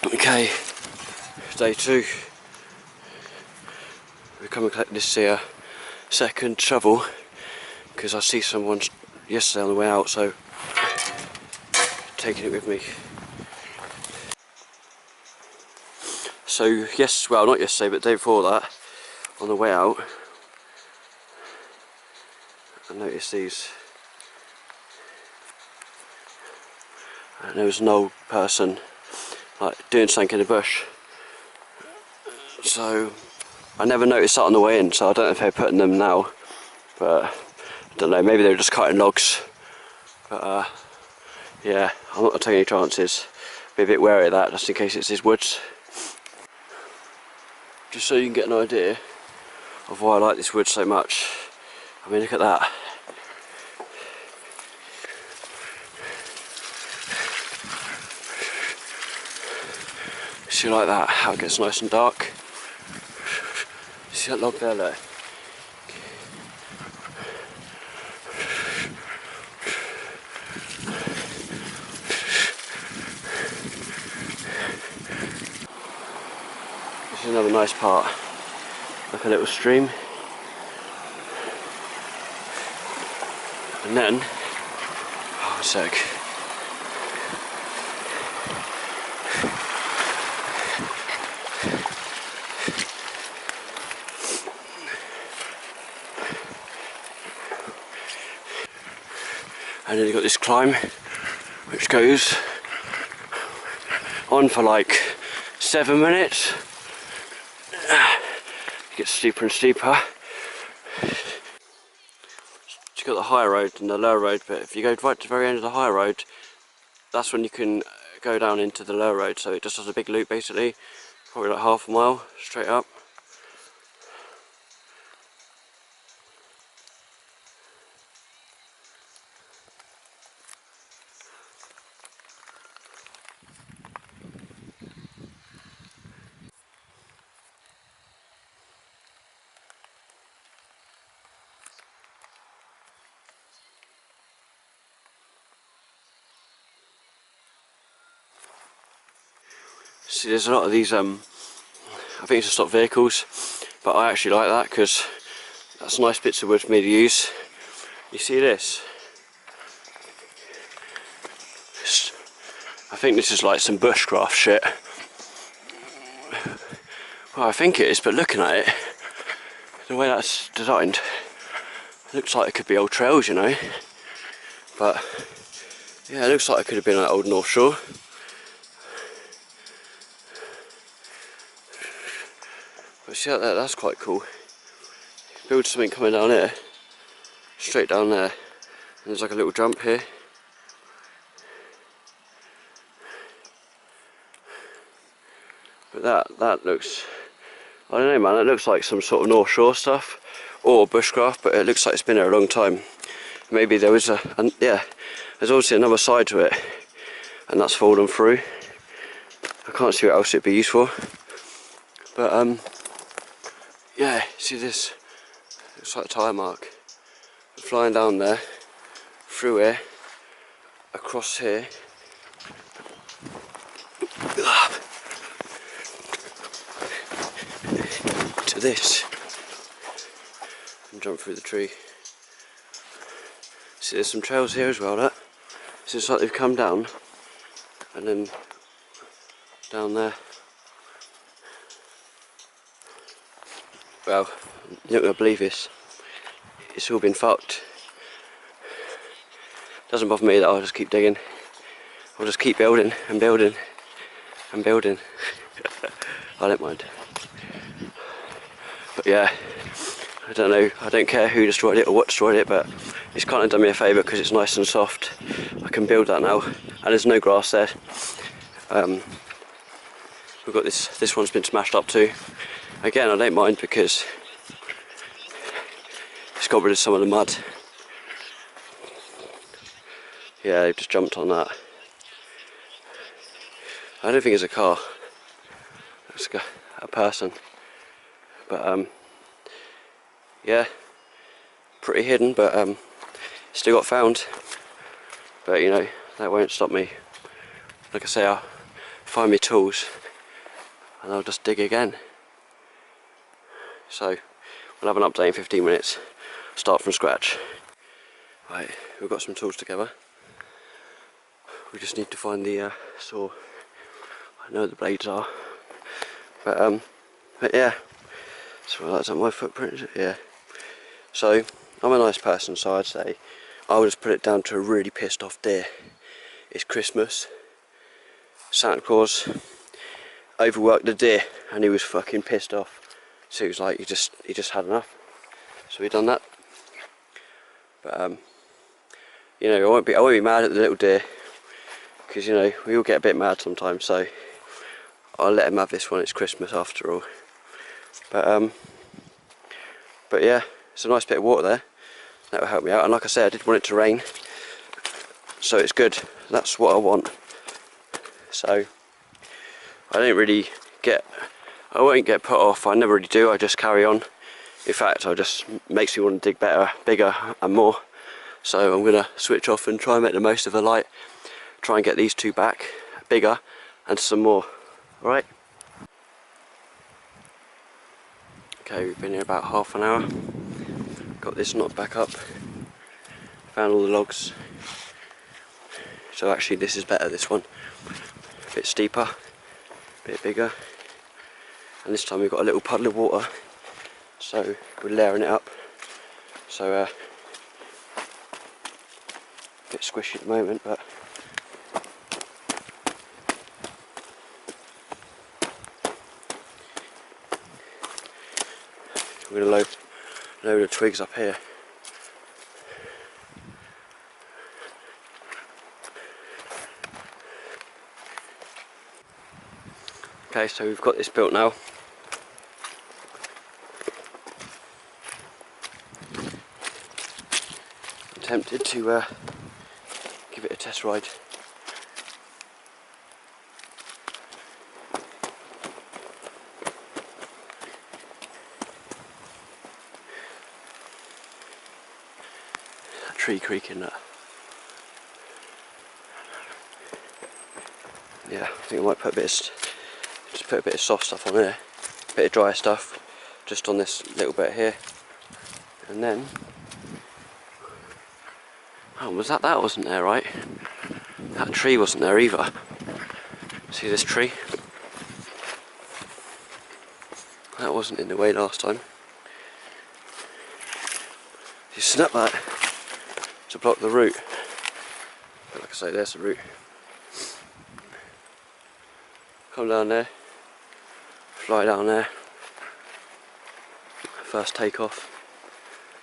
Okay, day 2. We come and collect this here second shovel because I see someone yesterday on the way out, so taking it with me. So yes, well not yesterday, but the day before that, on the way out, I noticed these. And there was an old person like doing something in the bush. So I never noticed that on the way in, so I don't know if they're putting them now, but I don't know, maybe they were just cutting logs. But yeah, I'm not going to take any chances. Be a bit wary of that just in case it's his woods. Just so you can get an idea of why I like this wood so much. I mean, look at that. See like that, how it gets nice and dark. See that log there, look. This is another nice part, like a little stream. And then, oh, a sec. And then you've got this climb, which goes on for like 7 minutes. It gets steeper and steeper. You've got the higher road and the lower road, but if you go right to the very end of the higher road, that's when you can go down into the lower road. So it just has a big loop basically, probably like half a mile straight up. See, there's a lot of these, I think it's to stop vehicles, but I actually like that because that's nice bits of wood for me to use. You see this? I think this is like some bushcraft shit. Well, I think it is, but looking at it, the way that's designed, it looks like it could be old trails, you know. But yeah, it looks like it could have been an old North Shore. But see that there, that's quite cool. Build something coming down here, straight down there, and there's like a little jump here. But that looks, I don't know man, it looks like some sort of North Shore stuff, or bushcraft, but it looks like it's been there a long time. Maybe there was yeah, there's obviously another side to it, and that's fallen through. I can't see what else it'd be used for. But yeah, see this? Looks like a tyre mark. Flying down there, through here, across here, to this, and jump through the tree. See, there's some trails here as well, look. So it's like they've come down, and then down there. Well, you're not going to believe this. It's all been fucked. Doesn't bother me that I'll just keep digging. I'll just keep building and building and building. I don't mind. But yeah, I don't know, I don't care who destroyed it or what destroyed it, but it's kind of done me a favour because it's nice and soft. I can build that now, and there's no grass there. We've got this one's been smashed up too. Again, I don't mind because it's got rid of some of the mud. Yeah, they've just jumped on that. I don't think it's a car. It's a person. But yeah, pretty hidden, but still got found. But you know, that won't stop me. Like I say, find my tools, and I'll just dig again. So we'll have an update in 15 minutes, start from scratch. Right, we've got some tools together. We just need to find the saw. I know the blades are, but yeah. So that's my footprint, is it? Yeah. So I'm a nice person, so I'd say I would just put it down to a really pissed off deer. It's Christmas. Santa Claus overworked the deer, and he was fucking pissed off. So he was like, he just had enough. So we done that. But you know, I won't be mad at the little deer, because you know we all get a bit mad sometimes. So I'll let him have this one. It's Christmas after all. But yeah, it's a nice bit of water there. That will help me out. And like I said, I did want it to rain, so it's good. That's what I want. So I don't really I won't get put off. I never really do. I just carry on. In fact, it just makes me want to dig better, bigger and more. So I'm gonna switch off and try and make the most of the light. Try and get these two back, bigger, and some more. All right. Okay, we've been here about half an hour. Got this knot back up. Found all the logs. So actually, this is better. This one, a bit steeper, a bit bigger. And this time we've got a little puddle of water, so we're layering it up. So a bit squishy at the moment, but we're going to load the twigs up here. Okay, so we've got this built now. I'm tempted to give it a test ride. That tree creaking that. Yeah, I think I might put a bit of soft stuff on there, a bit of dry stuff, just on this little bit here, and then. Oh, was that wasn't there, right? That tree wasn't there either. See this tree? That wasn't in the way last time. You snap that to block the route. But like I say, there's the route. Come down there, fly down there, first take off,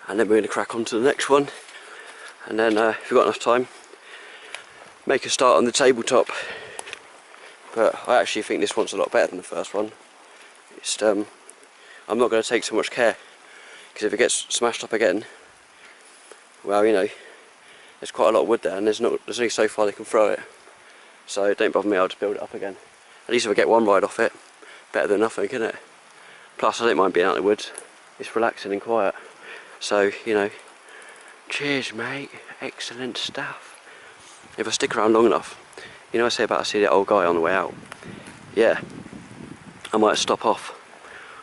and then we're going to crack on to the next one. And then if we've got enough time, make a start on the tabletop. But I actually think this one's a lot better than the first one. It's I'm not going to take so much care, because if it gets smashed up again, well, you know, there's quite a lot of wood there, and there's only so far they can throw it. So don't bother me, I'll just build it up again. At least if I get one ride off it, better than nothing, isn't it? Plus I don't mind being out in the woods. It's relaxing and quiet. So, you know, cheers mate, excellent stuff. If I stick around long enough, you know I say about I see that old guy on the way out? Yeah, I might stop off,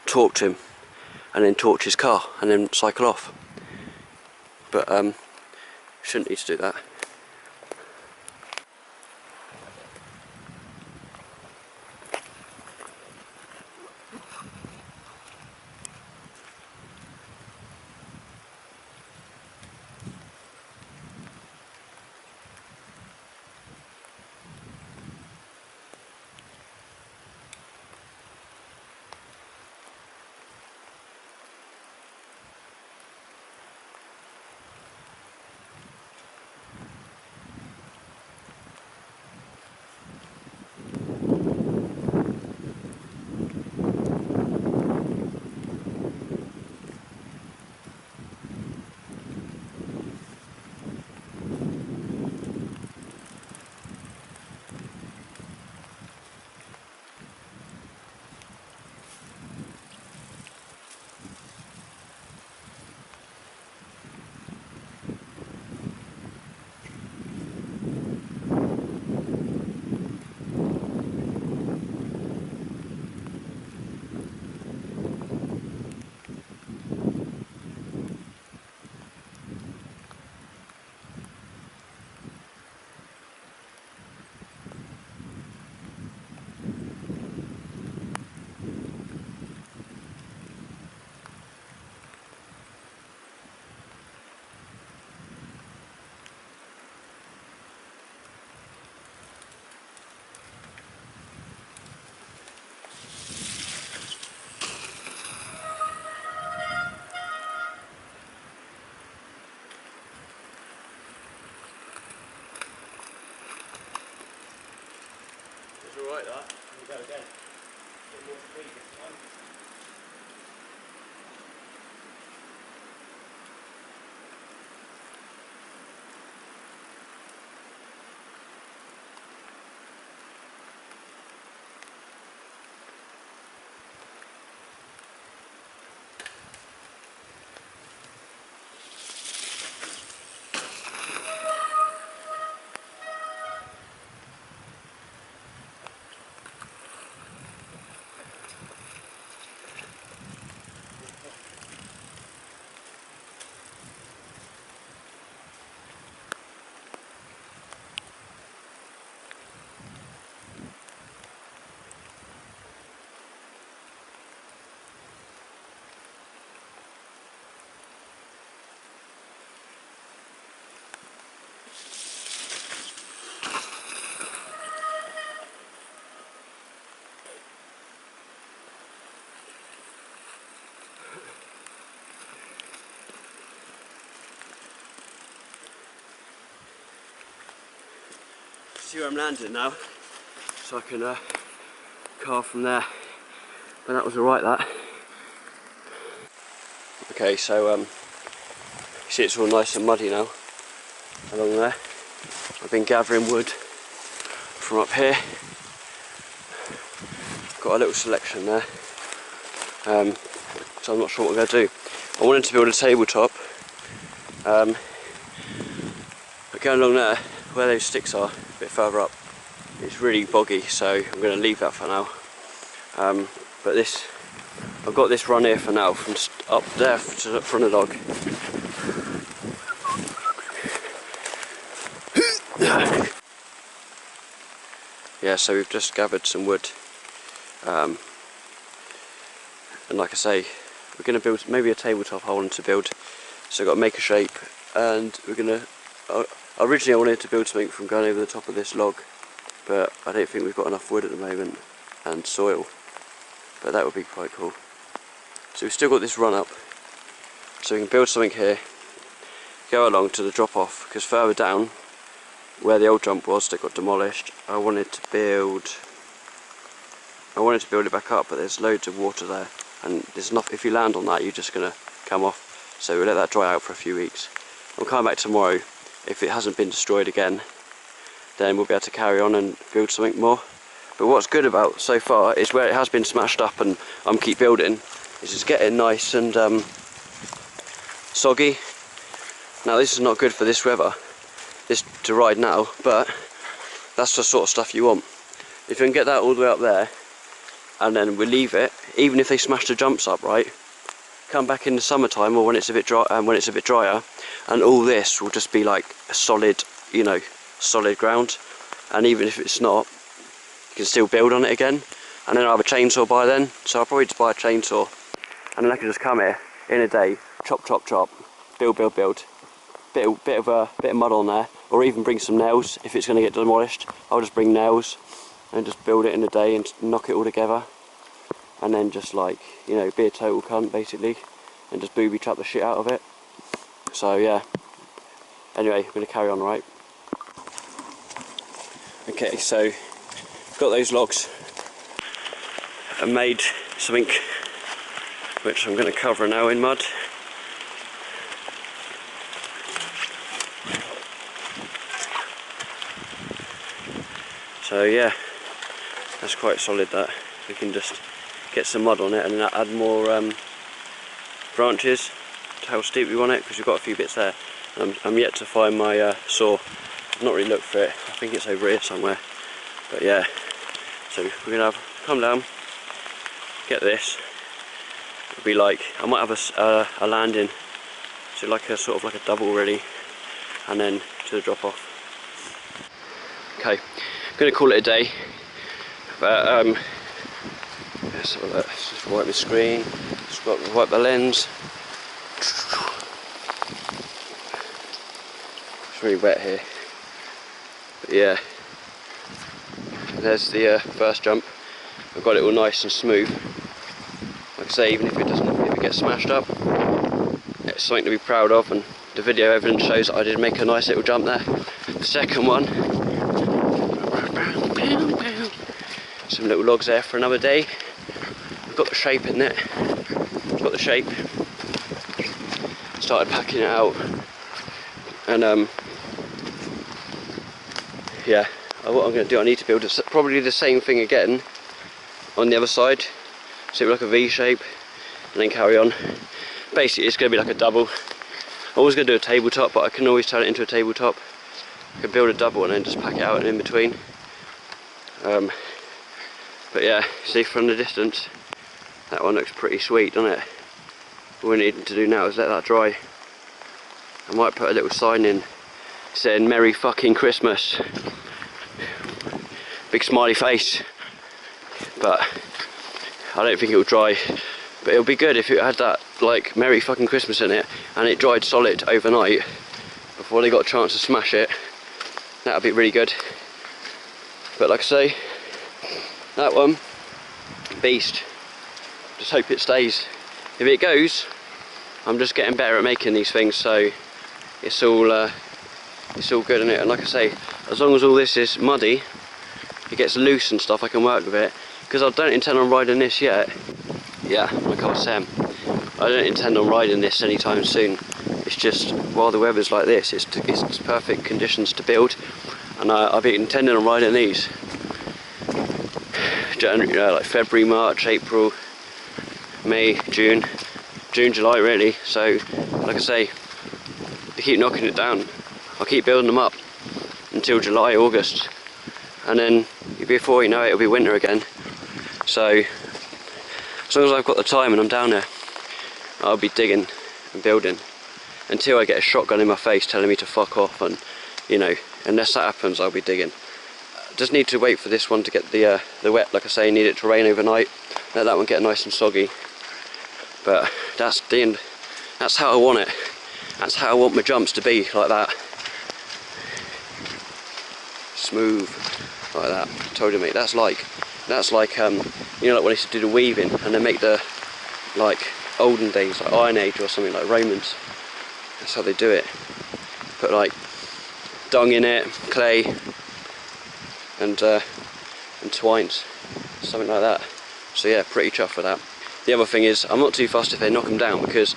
talk to him, and then torch his car, and then cycle off. But shouldn't need to do that. was alright that. Here we go again. A bit more speed this time. See where I'm landing now, so I can carve from there. But that was alright that. Okay, so you see it's all nice and muddy now along there. I've been gathering wood from up here. Got a little selection there. So I'm not sure what I'm going to do. I wanted to build a tabletop. But going along there, where those sticks are, a bit further up, it's really boggy, so I'm going to leave that for now. But this, I've got this run here for now, from up there to the front of the log. Yeah, so we've just gathered some wood, and like I say, we're going to build maybe a tabletop I wanted to build. So I've got to make a shape, and we're going to, originally I wanted to build something from going over the top of this log, but I don't think we've got enough wood at the moment, and soil, but that would be quite cool. So we've still got this run up, so we can build something here, go along to the drop off, because further down, where the old jump was that got demolished, I wanted to build it back up, but there's loads of water there, and there's enough, if you land on that you're just going to come off, so we'll let that dry out for a few weeks. I'll come back tomorrow. If it hasn't been destroyed again, then we'll be able to carry on and build something more. But what's good about so far is where it has been smashed up and I'm keep building, is it's getting nice and soggy. Now this is not good for this weather, this to ride now, but that's the sort of stuff you want. If you can get that all the way up there, and then we leave it, even if they smash the jumps up, right, come back in the summertime or when it's a bit dry, when it's a bit drier, and all this will just be like a solid, you know, solid ground. And even if it's not, you can still build on it again. And then I'll have a chainsaw by then, so I'll probably just buy a chainsaw, and then I can just come here in a day, chop, chop, chop, build, build, build. Bit of mud on there, or even bring some nails if it's going to get demolished. I'll just bring nails and just build it in a day and knock it all together, and then just, like, you know, be a total cunt basically, and just booby trap the shit out of it. So yeah, anyway, we're going to carry on, right? Okay, so got those logs and made something which I'm going to cover now in mud. So yeah, that's quite solid. That we can just get some mud on it and then add more branches to how steep we want it, because we've got a few bits there. I'm yet to find my saw. I've not really looked for it. I think it's over here somewhere. But yeah, so we're gonna come down, get this. It'll be like, I might have a landing, so like a sort of like a double really, and then to the drop off. Okay, I'm gonna call it a day. But let's have a look. Let's just wipe the screen, just wipe the lens. It's really wet here. But yeah, there's the first jump. I've got it all nice and smooth. Like I say, even if it gets smashed up, it's something to be proud of, and the video evidence shows that I did make a nice little jump there. The second one, Some little logs there for another day. I've got the shape in it. Got the shape. Started packing it out, and yeah. What I'm going to do, I need to build probably the same thing again on the other side, so it will look like a V shape, and then carry on. Basically, it's going to be like a double. I was going to do a tabletop, but I can always turn it into a tabletop. I could build a double and then just pack it out and in between. But yeah, see from the distance, that one looks pretty sweet, doesn't it? All we need to do now is let that dry. I might put a little sign in saying Merry fucking Christmas. Big smiley face. But I don't think it will dry. But it'll be good if it had that like Merry fucking Christmas in it and it dried solid overnight before they got a chance to smash it. That would be really good. But like I say, that one, beast. Just hope it stays. If it goes, I'm just getting better at making these things, so it's all good in it. And like I say, as long as all this is muddy, it gets loose and stuff, I can work with it. Because I don't intend on riding this yet. Yeah, like I was saying, I don't intend on riding this anytime soon. It's just, while the weather's like this, it's perfect conditions to build. And I'll be intending on riding these. January, like February, March, April, May, June, July really. So, like I say, they keep knocking it down. I'll keep building them up until July, August. And then before you know it, it'll be winter again. So, as long as I've got the time and I'm down there, I'll be digging and building until I get a shotgun in my face telling me to fuck off. And you know, unless that happens, I'll be digging. Just need to wait for this one to get the wet. Like I say, need it to rain overnight. Let that one get nice and soggy. But that's the end. That's how I want it. That's how I want my jumps to be, like that. Smooth, like that. Told you, mate. That's like you know, like when they used to do the weaving and they make the like olden days, like Iron Age or something, like Romans. That's how they do it. Put like dung in it, clay, and twines, something like that. So yeah, pretty chuffed with that. The other thing is, I'm not too fussed if they knock them down, because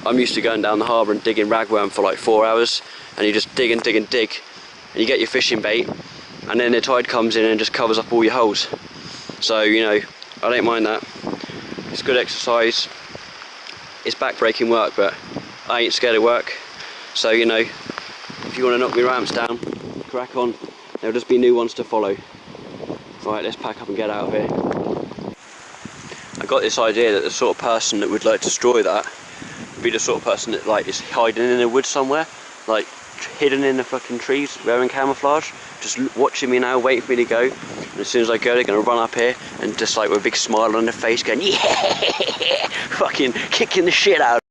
I'm used to going down the harbour and digging ragworm for like 4 hours, and you just dig and dig and dig, and you get your fishing bait, and then the tide comes in and just covers up all your holes. So, you know, I don't mind that. It's good exercise. It's back-breaking work, but I ain't scared of work. So, you know, if you want to knock my ramps down, crack on. There'll just be new ones to follow. Right, let's pack up and get out of here. I got this idea that the sort of person that would like destroy that would be the sort of person that like is hiding in the woods somewhere, like hidden in the fucking trees, wearing camouflage, just watching me now, waiting for me to go. And as soon as I go, they're going to run up here and just like with a big smile on their face going, yeah, fucking kicking the shit out.